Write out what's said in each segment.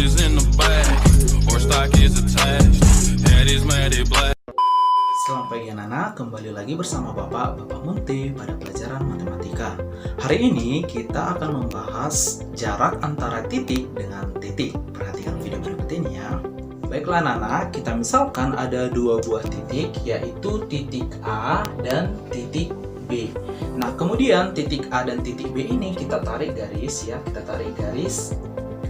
is in the bag, or stock is attached. Head is matted black. Selamat pagi anak-anak, kembali lagi bersama Bapak Munte pada pelajaran matematika. Hari ini kita akan membahas jarak antara titik dengan titik. Perhatikan video berikut ini ya. Baiklah anak-anak, kita misalkan ada dua buah titik, yaitu titik A dan titik B. Nah, kemudian titik A dan titik B ini kita tarik garis ya, kita tarik garis.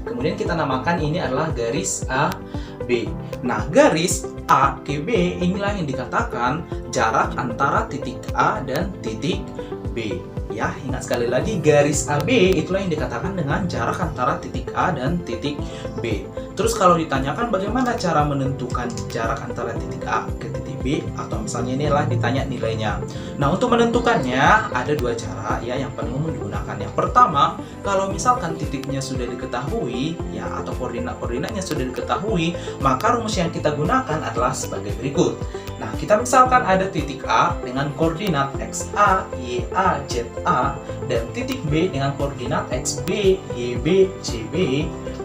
Kemudian kita namakan ini adalah garis AB. Nah, garis A ke B inilah yang dikatakan jarak antara titik A dan titik B. Ya, ingat sekali lagi, garis AB itulah yang dikatakan dengan jarak antara titik A dan titik B. Terus kalau ditanyakan bagaimana cara menentukan jarak antara titik A ke titik B, atau misalnya inilah ditanya nilainya. Nah, untuk menentukannya ada dua cara ya yang paling umum digunakan. Yang pertama, kalau misalkan titiknya sudah diketahui ya, atau koordinatnya sudah diketahui, maka rumus yang kita gunakan adalah sebagai berikut. Nah, kita misalkan ada titik A dengan koordinat XA, YA, ZA, dan titik B dengan koordinat XB, YB, CB.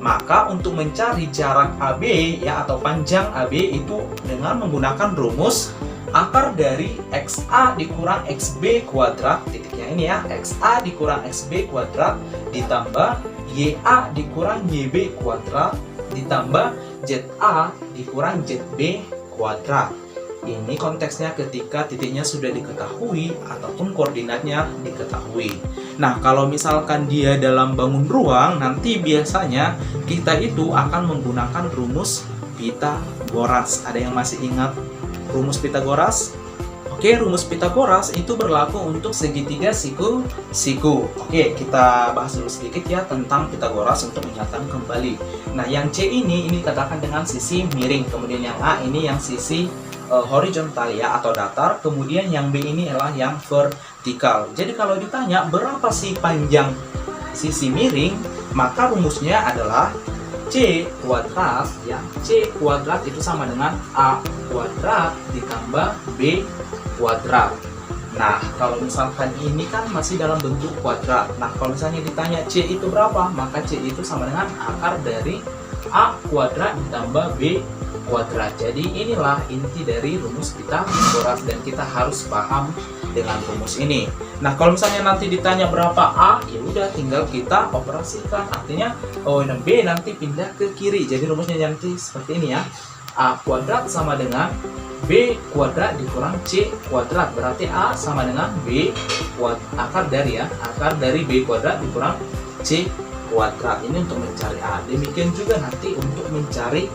Maka untuk mencari jarak AB ya, atau panjang AB itu dengan menggunakan rumus akar dari XA dikurang XB kuadrat, titiknya ini ya, XA dikurang XB kuadrat ditambah YA dikurang YB kuadrat ditambah ZA dikurang ZB kuadrat. Ini konteksnya ketika titiknya sudah diketahui ataupun koordinatnya diketahui. Nah, kalau misalkan dia dalam bangun ruang, nanti biasanya kita itu akan menggunakan rumus Pitagoras. Ada yang masih ingat rumus Pitagoras? Oke, rumus Pitagoras itu berlaku untuk segitiga siku. Oke, kita bahas dulu sedikit ya tentang Pitagoras untuk mengingatkan kembali. Nah, yang C ini dikatakan dengan sisi miring, kemudian yang A ini yang sisi horizontal ya, atau datar, kemudian yang B ini adalah yang vertikal. Jadi kalau ditanya berapa sih panjang sisi miring, maka rumusnya adalah C kuadrat ya. C kuadrat itu sama dengan A kuadrat ditambah B kuadrat. Nah, kalau misalkan ini kan masih dalam bentuk kuadrat. Nah, kalau misalnya ditanya C itu berapa, maka C itu sama dengan akar dari A kuadrat ditambah B kuadrat. Jadi inilah inti dari rumus Pitagoras dan kita harus paham dengan rumus ini. Nah, kalau misalnya nanti ditanya berapa A, ya udah tinggal kita operasikan. Artinya B nanti pindah ke kiri. Jadi rumusnya nanti seperti ini ya. A kuadrat sama dengan B kuadrat dikurang C kuadrat. Berarti A sama dengan B kuadrat, akar dari B kuadrat dikurang C kuadrat. Ini untuk mencari A. Demikian juga nanti untuk mencari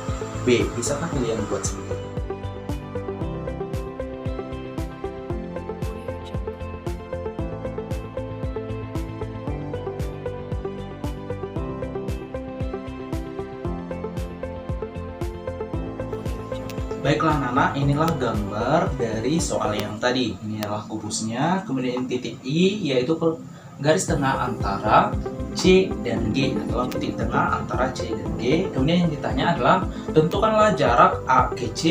B. Bisakah kalian buat sendiri? Baiklah anak-anak, inilah gambar dari soal yang tadi. Ini adalah kubusnya, kemudian titik I yaitu garis tengah antara C dan G, atau titik tengah antara C dan G. Kemudian yang ditanya adalah tentukanlah jarak A ke C,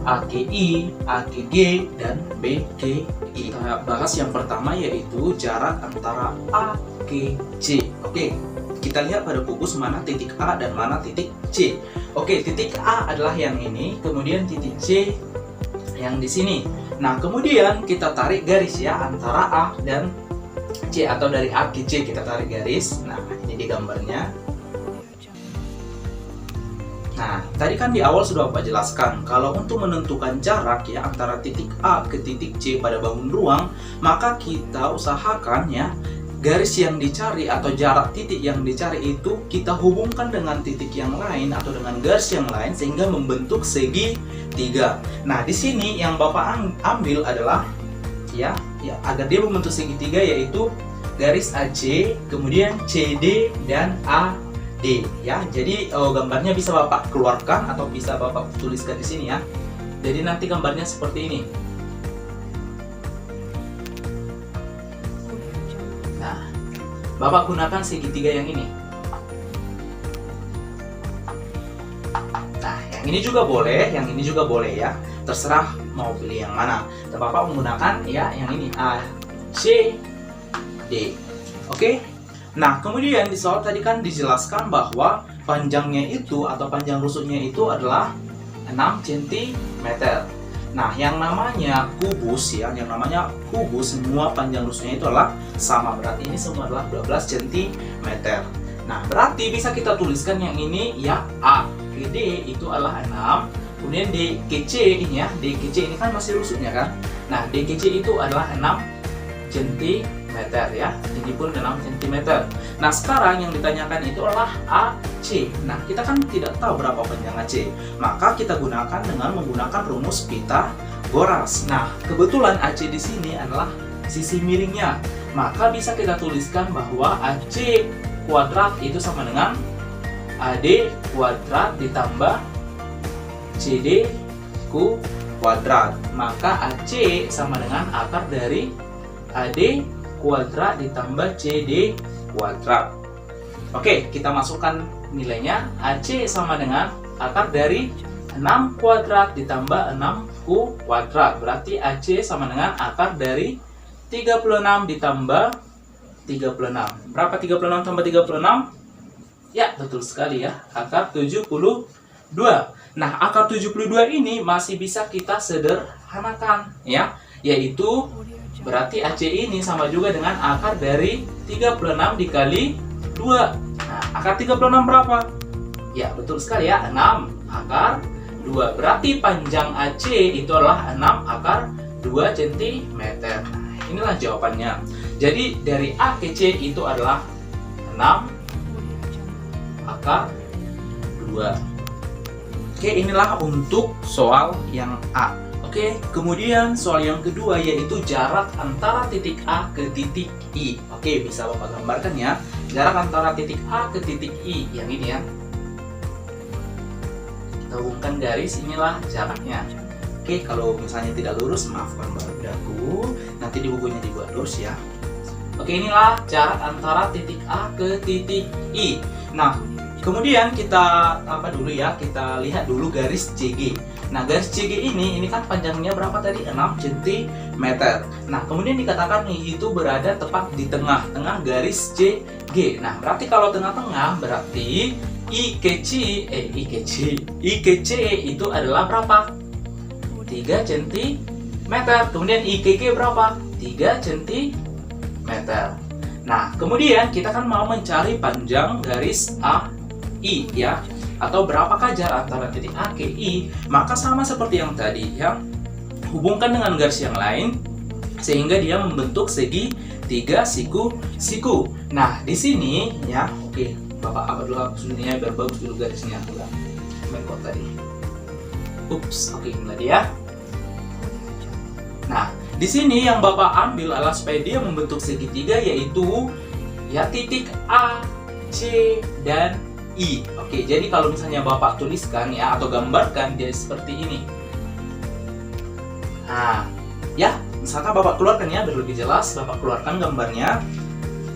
A ke I, A ke G, dan B ke I. Kita bahas yang pertama yaitu jarak antara A ke C. Oke, kita lihat pada kubus mana titik A dan mana titik C. Oke, titik A adalah yang ini, kemudian titik C yang di sini. Nah, kemudian kita tarik garis ya antara A dan C, atau dari A ke C kita tarik garis. Nah, ini di gambarnya. Nah, tadi kan di awal sudah Bapak jelaskan kalau untuk menentukan jarak ya antara titik A ke titik C pada bangun ruang, maka kita usahakan ya garis yang dicari atau jarak titik yang dicari itu kita hubungkan dengan titik yang lain atau dengan garis yang lain sehingga membentuk segitiga. Nah, di sini yang Bapak ambil adalah ya agar dia membentuk segitiga, yaitu garis AC, kemudian CD dan AD ya. Jadi gambarnya bisa Bapak keluarkan atau bisa Bapak tuliskan di sini ya. Jadi nanti gambarnya seperti ini. Nah, Bapak gunakan segitiga yang ini. Nah, yang ini juga boleh, yang ini juga boleh ya. Terserah mau pilih yang mana. Dan Bapak menggunakan ya yang ini A, C, D. Oke. Nah, kemudian di soal tadi kan dijelaskan bahwa panjangnya itu atau panjang rusuknya itu adalah 6 cm. Nah, yang namanya kubus ya, yang namanya kubus semua panjang rusuknya itu adalah sama. Berarti ini semua adalah 12 cm. Nah, berarti bisa kita tuliskan yang ini ya A ke D itu adalah 6. Kemudian D ke C ini ya, D ke C ini kan masih rusuknya kan. Nah, D ke C itu adalah 6 cm ya. Ini pun 6 cm. Nah, sekarang yang ditanyakan itu adalah AC. Nah, kita kan tidak tahu berapa panjang AC. Maka kita gunakan dengan menggunakan rumus Pythagoras. Nah, kebetulan AC di sini adalah sisi miringnya. Maka bisa kita tuliskan bahwa AC kuadrat itu sama dengan AD kuadrat ditambah CD kuadrat. Maka AC sama dengan akar dari AD kuadrat ditambah CD kuadrat. Oke, kita masukkan nilainya. AC sama dengan akar dari 6 kuadrat ditambah 6 kuadrat. Berarti AC sama dengan akar dari 36 ditambah 36. Berapa 36 tambah 36? Ya, betul sekali ya. Akar 72. Nah, akar 72 ini masih bisa kita sederhanakan ya, yaitu berarti AC ini sama juga dengan akar dari 36 dikali 2. Nah, akar 36 berapa? Ya, betul sekali ya, 6 akar 2. Berarti panjang AC itu adalah 6 akar 2 cm. Nah, inilah jawabannya. Jadi dari A ke C itu adalah 6 akar 2. Oke, inilah untuk soal yang A. Oke, kemudian soal yang kedua yaitu jarak antara titik A ke titik I. Oke, bisa Bapak gambarkan ya. Jarak antara titik A ke titik I yang ini ya. Kita hubungkan garis, inilah jaraknya. Oke, kalau misalnya tidak lurus, maafkan Bapak-Ibu. Nanti di bukunya dibuat lurus ya. Oke, inilah jarak antara titik A ke titik I. Nah, kemudian kita dulu ya? Kita lihat dulu garis CG. Nah, garis CG ini kan panjangnya berapa tadi? 6 cm. Nah, kemudian dikatakan itu berada tepat di tengah-tengah garis CG. Nah, berarti kalau tengah-tengah berarti I ke C itu adalah berapa? 3 cm. Kemudian I ke G berapa? 3 cm. Nah, kemudian kita kan mau mencari panjang garis AI ya, atau berapakah jarak antara titik A ke I. Maka sama seperti yang tadi ya, hubungkan dengan garis yang lain sehingga dia membentuk segi 3 siku. Nah, di sini ya, oke, Bapak apa dulu sunnya biar bagus dulu garisnya. Udah mekot tadi. Ups, oke, ini tadi ya. Nah, di sini yang Bapak ambil adalah supaya dia membentuk segitiga, yaitu ya titik A, C, dan I. Oke, jadi kalau misalnya Bapak tuliskan ya atau gambarkan dia seperti ini. Nah, ya, misalkan Bapak keluarkan ya biar lebih jelas, Bapak keluarkan gambarnya.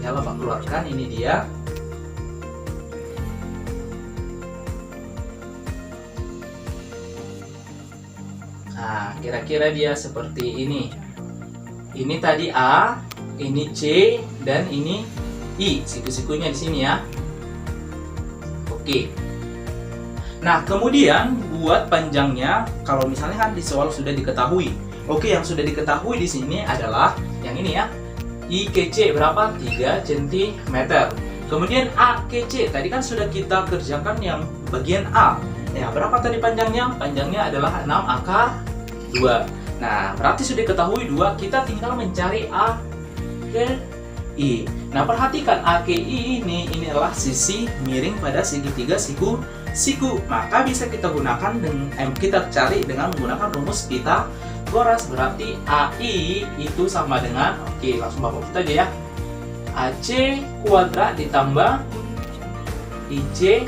Ya, Bapak keluarkan, ini dia. Nah, kira-kira dia seperti ini. Ini tadi A, ini C, dan ini I. Siku-sikunya di sini ya. Oke. Nah, kemudian buat panjangnya, kalau misalnya kan di soal sudah diketahui. Oke, yang sudah diketahui di sini adalah yang ini ya. I ke C berapa? 3 cm. Kemudian A ke C, tadi kan sudah kita kerjakan yang bagian A. Ya, berapa tadi panjangnya? Panjangnya adalah 6 akar 2. Nah, berarti sudah diketahui 2, kita tinggal mencari A ke I. Nah, perhatikan A ke I ini adalah sisi miring pada segitiga siku. Maka bisa kita gunakan kita cari dengan menggunakan rumus Pythagoras. Berarti AI itu sama dengan, oke, langsung Bapak putih aja ya. AC kuadrat ditambah IC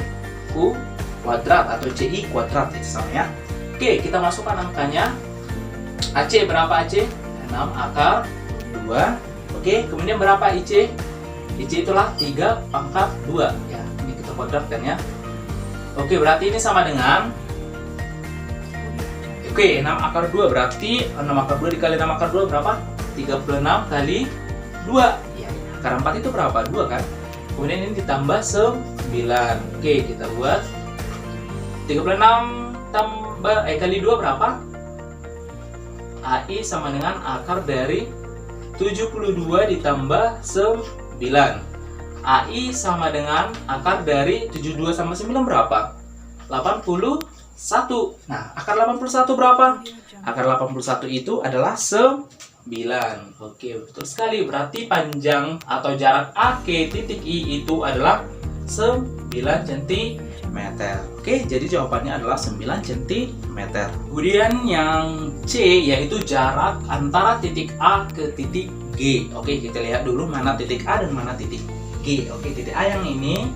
kuadrat atau CI kuadrat itu sama ya. Oke, kita masukkan angkanya. AC berapa AC? 6 akar 2. Oke, kemudian berapa IC? IC itulah 3 pangkat 2 ya. Ini kita kuadratkan ya. Oke, berarti ini sama dengan 6 akar 2 berarti 6 akar 2 dikali 6 akar 2 berapa? 36 kali 2. Ya, akar 4 itu berapa? 2 kan? Kemudian ini ditambah 9. 9. Oke, kita buat 36 kali 2 berapa? AI sama dengan akar dari 72 ditambah 9. AI sama dengan akar dari 72 sama 9 berapa? 81. Nah, akar 81 berapa? Akar 81 itu adalah 9. Oke, betul sekali. Berarti panjang atau jarak A ke titik I itu adalah 9 cm. Oke, jadi jawabannya adalah 9 cm. Kemudian yang C yaitu jarak antara titik A ke titik G. Oke, kita lihat dulu mana titik A dan mana titik G. Oke, titik A yang ini,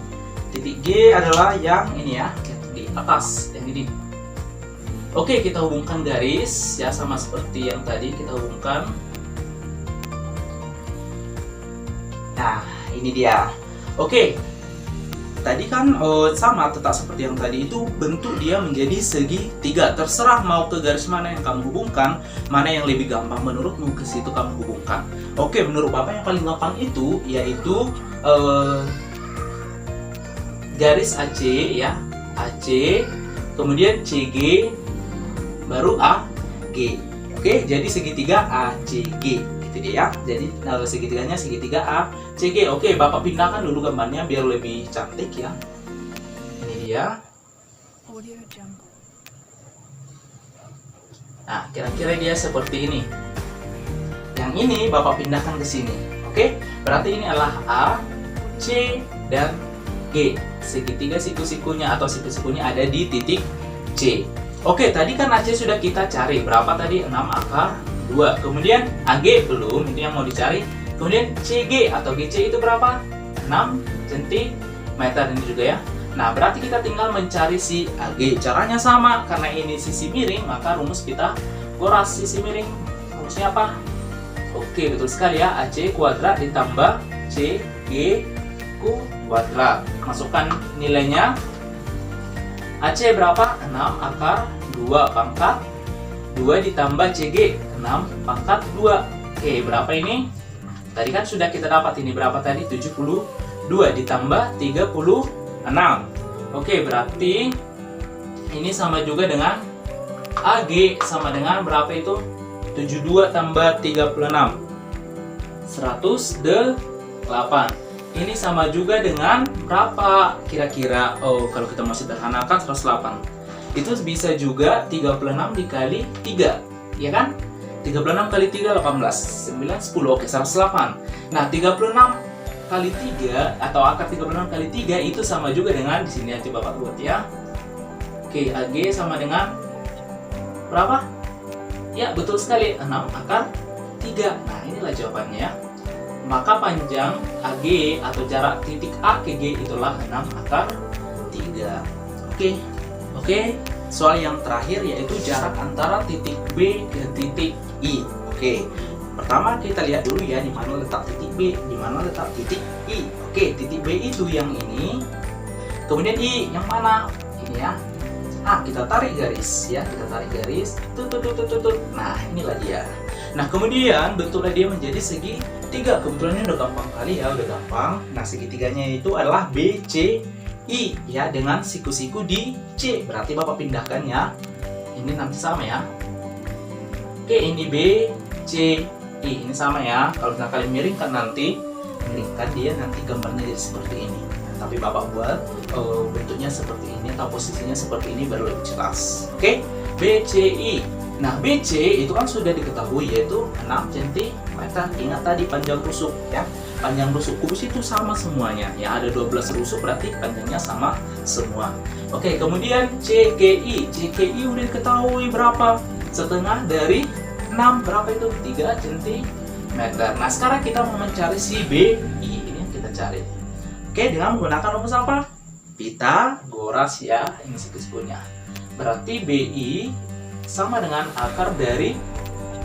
titik G adalah yang ini ya, di atas yang ini. Oke, kita hubungkan garis ya, sama seperti yang tadi kita hubungkan. Nah, ini dia. Oke, tadi kan sama, tetap seperti yang tadi itu, bentuk dia menjadi segitiga. Terserah mau ke garis mana yang kamu hubungkan, mana yang lebih gampang menurutmu, ke situ kamu hubungkan. Oke, menurut Bapak yang paling gampang itu yaitu garis AC ya, AC, kemudian CG, baru AG. Oke, jadi segitiga ACG. Itu dia ya. Jadi segitiganya segitiga ACG. Oke, Bapak pindahkan dulu gambarnya biar lebih cantik ya. Ini dia. Nah, kira-kira dia seperti ini. Yang ini Bapak pindahkan ke sini. Oke, berarti ini adalah A, C, dan G. Segitiga siku-sikunya atau siku-sikunya ada di titik C. Oke, tadi kan AC sudah kita cari. Berapa tadi? 6 akar 2. Kemudian AG belum, itu yang mau dicari. Kemudian CG atau GC itu berapa? 6 cm ini juga ya. Nah, berarti kita tinggal mencari si AG. Caranya sama, karena ini sisi miring, maka rumus kita kuras sisi miring. Rumusnya apa? Oke, betul sekali ya. AC kuadrat ditambah CG kuadrat. Masukkan nilainya. AC berapa? 6 akar 2 pangkat 2 ditambah CG 6 pangkat 2. Oke, berapa ini? Tadi kan sudah kita dapat, ini berapa tadi? 72 ditambah 36. Oke, berarti ini sama juga dengan AG sama dengan berapa itu? 72 tambah 36 108. Ini sama juga dengan berapa kira-kira? Oh, kalau kita mau sederhanakan 108. Itu bisa juga 36 dikali 3, ya kan? 36 kali 3 18, 9 10. Oke, 108. Nah, 36 kali 3 atau akar 36 kali 3 itu sama juga dengan di sini aja Bapak buat ya. Oke, AG sama dengan berapa? Ya, betul sekali, 6 akar 3. Nah, inilah jawabannya ya. Maka panjang AG atau jarak titik A ke G itulah 6 akar 3. Oke, soal yang terakhir yaitu jarak antara titik B ke titik I. Oke, pertama kita lihat dulu ya, di mana letak titik B, di mana letak titik I. Oke, titik B itu yang ini. Kemudian I yang mana? Ini ya. Kita tarik garis ya, kita tarik garis. Nah, inilah dia. Nah, kemudian bentuknya dia menjadi segitiga. Kebetulan ini udah gampang kali ya, udah gampang. Nah, segitiganya itu adalah BCI ya, dengan siku-siku di C. Berarti Bapak pindahkan ya. Ini nanti sama ya. Oke, ini BCI. Ini sama ya. Kalau misalnya kalian miringkan nanti, miringkan dia nanti gambarnya jadi seperti ini. Tapi Bapak buat bentuknya seperti ini atau posisinya seperti ini baru lebih jelas. Oke, BCI. Nah, BC itu kan sudah diketahui yaitu 6 cm. Ingat tadi panjang rusuk ya. Panjang rusuk kubus itu sama semuanya. Ya, ada 12 rusuk berarti panjangnya sama semua. Oke, kemudian CGI. CGI udah diketahui berapa? Setengah dari 6 berapa itu? 3 cm. Nah, sekarang kita mau mencari si BI. Ini yang kita cari. Oke, dengan menggunakan rumus apa? Pitagoras ya. Ini siku-sikunya. Berarti BI sama dengan akar dari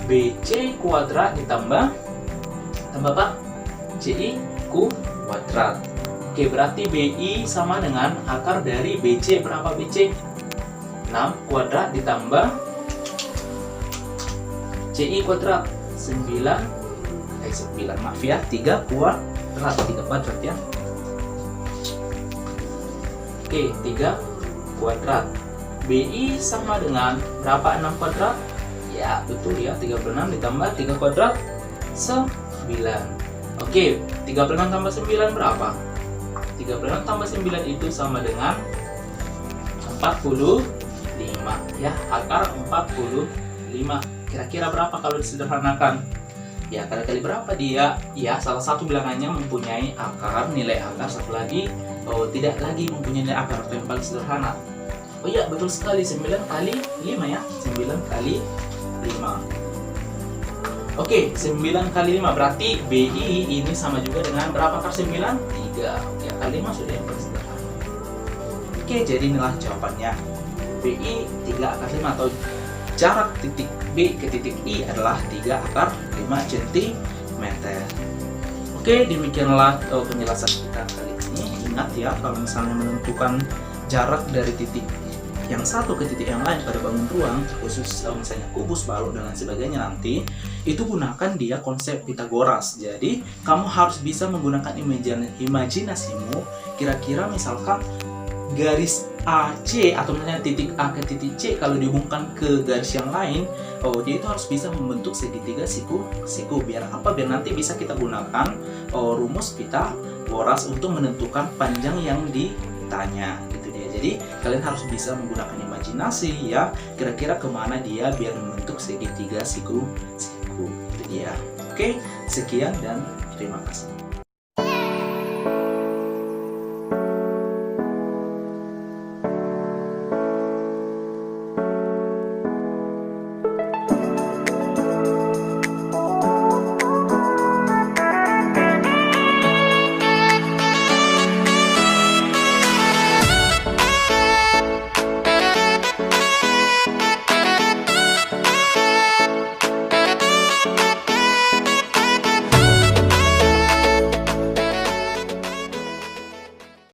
BC kuadrat ditambah apa? CI kuadrat. Oke, berarti BI sama dengan akar dari BC. Berapa BC? 6 kuadrat ditambah CI kuadrat 9 maaf ya, 3 kuadrat, 3 kuadrat ya. Oke, 3 kuadrat. BI sama dengan berapa 6 kuadrat? Ya, betul ya, 36 ditambah 3 kuadrat 9. Oke, 36 tambah 9 berapa? 36 tambah 9 itu sama dengan 45 ya, akar 45. Kira-kira berapa kalau disederhanakan? Ya, kali-kali berapa dia? Ya, salah satu bilangannya mempunyai akar, nilai akar, satu lagi tidak lagi mempunyai nilai akar, atau yang paling sederhana. Oh iya, betul sekali, 9 kali 5 ya, 9 kali 5. Oke, 9 kali 5 berarti BI ini sama juga dengan berapa akar 9? 3. Oke, kali 5 sudah yang paling sederhana. Oke, jadi inilah jawabannya. BI 3 akar 5 atau jarak titik B ke titik I adalah 3 akar 5 cm. Oke, demikianlah penjelasan kita kali ini. Ingat ya, kalau misalnya menentukan jarak dari titik yang satu ke titik yang lain pada bangun ruang, khusus misalnya kubus, balok, dan lain sebagainya nanti, itu gunakan dia konsep Pitagoras. Jadi, kamu harus bisa menggunakan imajinasimu, kira-kira misalkan garis AC atau misalnya titik A ke titik C kalau dihubungkan ke garis yang lain, dia itu harus bisa membentuk segitiga siku. Biar apa? Biar nanti bisa kita gunakan rumus Pitagoras untuk menentukan panjang yang ditanya, gitu dia. Jadi kalian harus bisa menggunakan imajinasi ya, kira-kira kemana dia biar membentuk segitiga siku. Itu dia. Oke, sekian dan terima kasih.